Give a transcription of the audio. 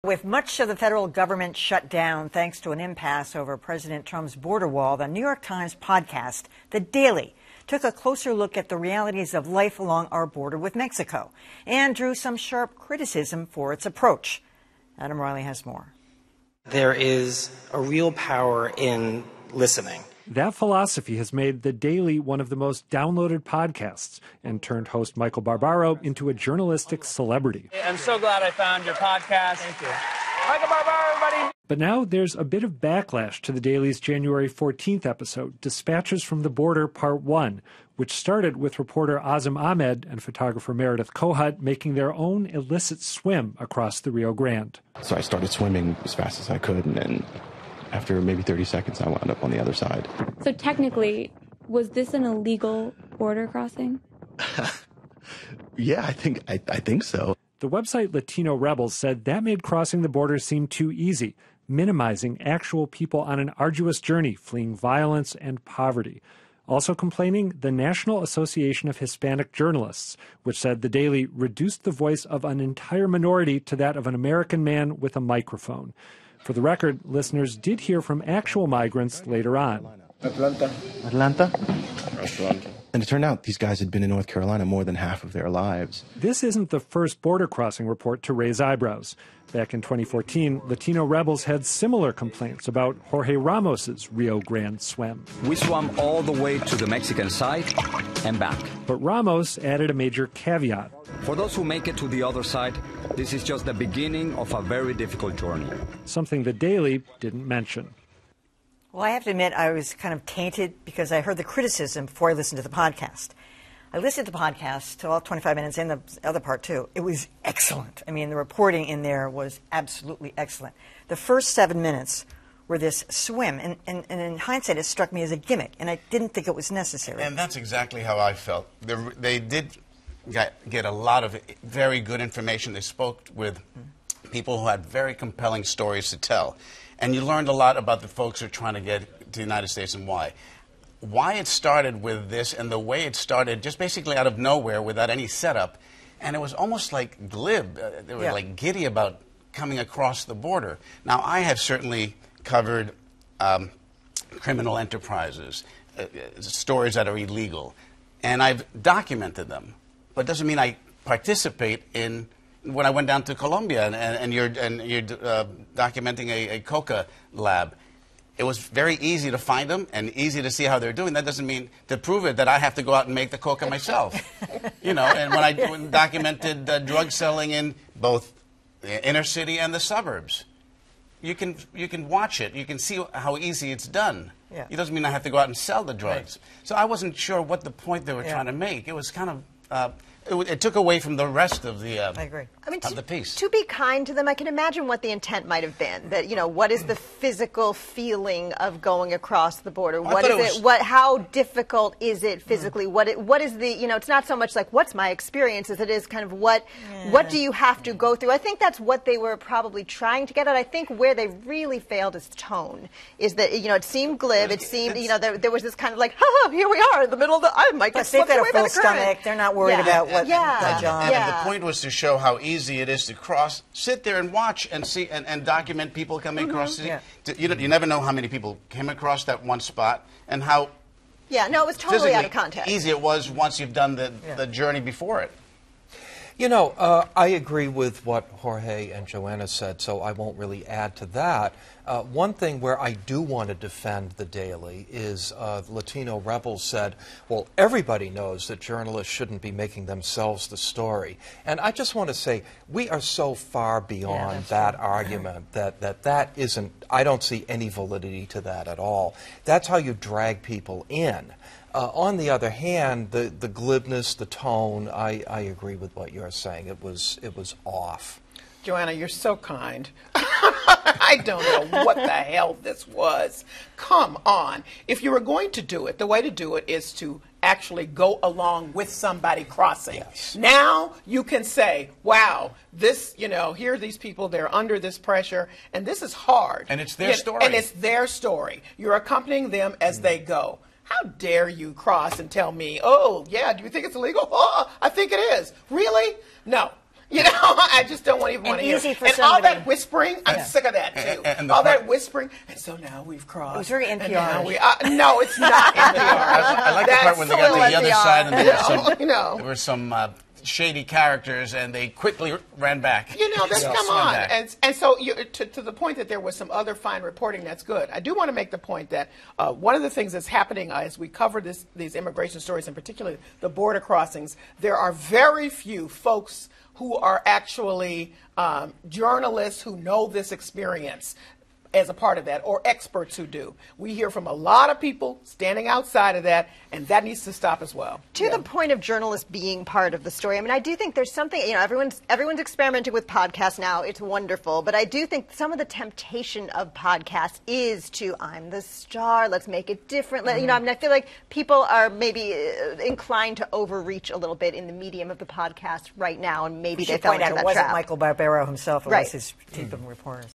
With much of the federal government shut down thanks to an impasse over President Trump's border wall, the New York Times podcast, The Daily, took a closer look at the realities of life along our border with Mexico and drew some sharp criticism for its approach. Adam Riley has more. There is a real power in listening. That philosophy has made The Daily one of the most downloaded podcasts and turned host Michael Barbaro into a journalistic celebrity. I'm so glad I found your podcast. Thank you. Michael Barbaro, everybody. But now there's a bit of backlash to The Daily's January 14th episode, Dispatches from the Border Part 1, which started with reporter Azam Ahmed and photographer Meredith Kohut making their own illicit swim across the Rio Grande. So I started swimming as fast as I could, and then after maybe 30 seconds, I wound up on the other side. So technically, was this an illegal border crossing? Yeah, I think so. The website Latino Rebels said that made crossing the border seem too easy, minimizing actual people on an arduous journey fleeing violence and poverty. Also complaining, the National Association of Hispanic Journalists, which said The Daily reduced the voice of an entire minority to that of an American man with a microphone. For the record, listeners did hear from actual migrants later on. Atlanta. And it turned out these guys had been in North Carolina more than half of their lives. This isn't the first border crossing report to raise eyebrows. Back in 2014, Latino Rebels had similar complaints about Jorge Ramos's Rio Grande swim. We swam all the way to the Mexican side and back. But Ramos added a major caveat. For those who make it to the other side, this is just the beginning of a very difficult journey. Something The Daily didn't mention. Well, I have to admit I was kind of tainted because I heard the criticism before I listened to the podcast. I listened to the podcast to all 25 minutes and the other part, too. It was excellent. I mean, the reporting in there was absolutely excellent. The first 7 minutes were this swim, and in hindsight, it struck me as a gimmick, and I didn't think it was necessary. And that's exactly how I felt. They did get a lot of very good information. They spoke with people who had very compelling stories to tell. And you learned a lot about the folks who are trying to get to the United States and why. Why it started with this and the way it started just basically out of nowhere without any setup. And it was almost like glib. They were like giddy about coming across the border. Now, I have certainly covered criminal enterprises, stories that are illegal. And I've documented them. But it doesn't mean I participate in. When I went down to Colombia and you're documenting a coca lab, it was very easy to find them and easy to see how they're doing. That doesn't mean to prove it that I have to go out and make the coca myself. You know, and when I documented drug selling in both the inner city and the suburbs, you can watch it. You can see how easy it's done. Yeah. It doesn't mean I have to go out and sell the drugs. Right. So I wasn't sure what the point they were trying to make. It was kind of it took away from the rest of the I agree. I mean, of the piece. To be kind to them, I can imagine what the intent might have been. That, you know, what is the physical feeling of going across the border? What is it? How difficult is it physically? What is the, you know? It's not so much like what's my experience as it is kind of what do you have to go through. I think that's what they were probably trying to get at. I think where they really failed is tone. Is that, you know, it seemed glib. It seemed, you know, there was this kind of like, here we are in the middle of the. I might get they've got a full stomach. They're not worried about what. And if the point was to show how easy it is to cross, sit there and watch and see and document people coming across. You never know how many people came across that one spot and how. Yeah, no, it was totally out of context. Easy it was once you've done the journey before it. You know, I agree with what Jorge and Joanna said, so I won't really add to that. One thing where I do want to defend The Daily is Latino Rebels said, well, everybody knows that journalists shouldn't be making themselves the story. And I just want to say, we are so far beyond that argument that isn't, I don't see any validity to that at all. That's how you drag people in. On the other hand, the glibness, the tone, I agree with what you're saying. It was off. Joanna, you're so kind. I don't know what the hell this was. Come on. If you were going to do it, the way to do it is to actually go along with somebody crossing. Yes. Now you can say, wow, this, you know, here are these people, they're under this pressure, and this is hard. And it's their story. And it's their story. You're accompanying them as they go. How dare you cross and tell me, oh, yeah, do you think it's illegal? Oh, I think it is. Really? No. You know, I just don't even want to hear. Easy for and somebody. all that whispering, I'm sick of that too. And all that whispering, and so now we've crossed. It was very NPR. And now no, it's not NPR. I like the part when they got to the other side and there were some shady characters, and they quickly ran back. You know, come on. And so to the point that there was some other fine reporting, that's good. I do want to make the point that one of the things that's happening as we cover these immigration stories, and particularly the border crossings, there are very few folks who are actually journalists who know this experience as a part of that, or experts who do. We hear from a lot of people standing outside of that, and that needs to stop as well. To the point of journalists being part of the story, I mean, I do think there's something, you know, everyone's experimenting with podcasts now. It's wonderful. But I do think some of the temptation of podcasts is to, I'm the star, let's make it different. You know, I mean, I feel like people are maybe inclined to overreach a little bit in the medium of the podcast right now, and maybe they fell into that trap. It wasn't Michael Barbero himself. It was his team of reporters.